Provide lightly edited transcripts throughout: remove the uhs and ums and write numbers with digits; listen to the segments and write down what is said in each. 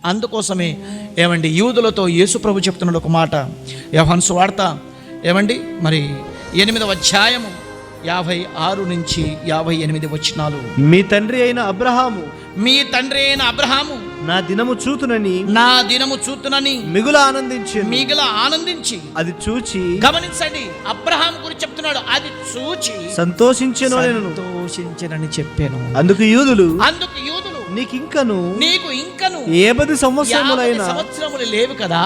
అందుకోసమే ఏమండి యూదులతో యేసు ప్రభు చెప్తున్నాడు ఒక మాట. యోహాను సువార్త ఏమండి మరి 8వ అధ్యాయము 56 నుంచి 58 వచనాలు. మీ తండ్రి అయిన అబ్రహాము నా దినము చూతునని మిగుల ఆనందించి అది చూచి, గమనించండి, అబ్రహాము గురించి చెప్తున్నాడు, అది చూచి సంతోషించనని చెప్పాను. అందుకు యూదులు నీకు ఇంకను 70 సంవత్సరములు లేవు కదా,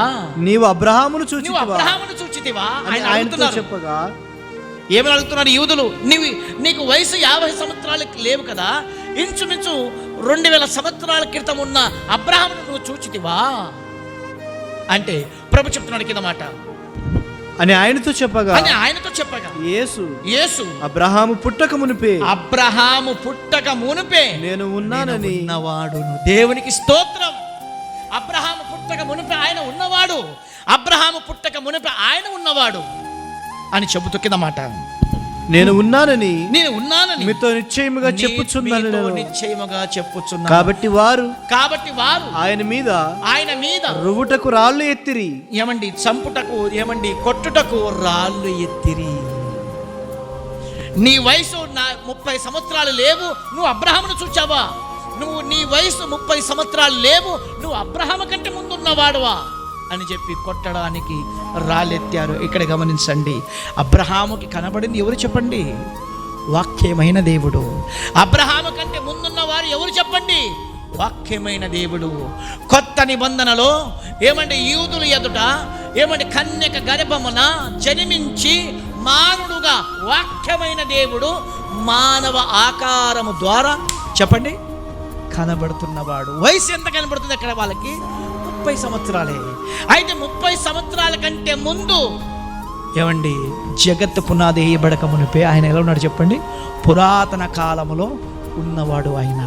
నీవు అబ్రహామును చూచితివా అని ఆయనతో చెప్పగా, ఏమని అడుగుతున్నారు యూదులు? నీకు వయసు 50 సంవత్సరాలు లేవు కదా, ఇంచుమించు 2000 సంవత్సరాల క్రితం ఉన్న అబ్రహామును నువ్వు చూచితివా అంటే ప్రభు చెప్తున్నాడు కింద మాట అని ఆయనతో చెప్పగా యేసు అబ్రహాము పుట్టక మునుపే నేను ఉన్నానని ఉన్నవాడును. దేవునికి స్తోత్రం. అబ్రహాము పుట్టక మునుపే ఆయన ఉన్నవాడు, అబ్రహాము పుట్టక మునుపే ఆయన ఉన్నవాడు అని చెబుతూ కింద మాట, నేను ఉన్నానని మీతో నిశ్చయముగా చెప్పుచున్నాను. కాబట్టి వారు ఆయన మీద రువుటకు రాళ్ళు ఎత్తిరి. ఏమండి చంపుటకు, ఏమండి కొట్టుటకు రాళ్ళు ఎత్తిరి. నీ వయసు 30 సంవత్సరాలు లేవు, నువ్వు అబ్రహామును చూచావా? నీ వయసు 30 సంవత్సరాలు లేవు, నువ్వు అబ్రహాము కంటే ముందున్నవాడువా అని చెప్పి కొట్టడానికి రాళ్ళెత్తారు. ఇక్కడ గమనించండి, అబ్రహాముకి కనబడింది ఎవరు చెప్పండి? వాక్యమైన దేవుడు. అబ్రహాము కంటే ముందున్న వారు ఎవరు చెప్పండి? వాక్యమైన దేవుడు. కొత్త నిబంధనలో ఏమంటే యూదుల ఎదుట కన్యక గర్భమున జన్మించి మానవుడుగా వాక్యమైన దేవుడు మానవ ఆకారము ద్వారా చెప్పండి కనబడుతున్నవాడు. వయసు ఎంత కనబడుతుంది అక్కడ వాళ్ళకి? 30 సంవత్సరాలే. అయితే 30 సంవత్సరాల కంటే ముందు జగత్తు పునాది వేయబడక మునిపే ఆయన ఎలా ఉన్నాడు చెప్పండి? పురాతన కాలములో ఉన్నవాడు ఆయన.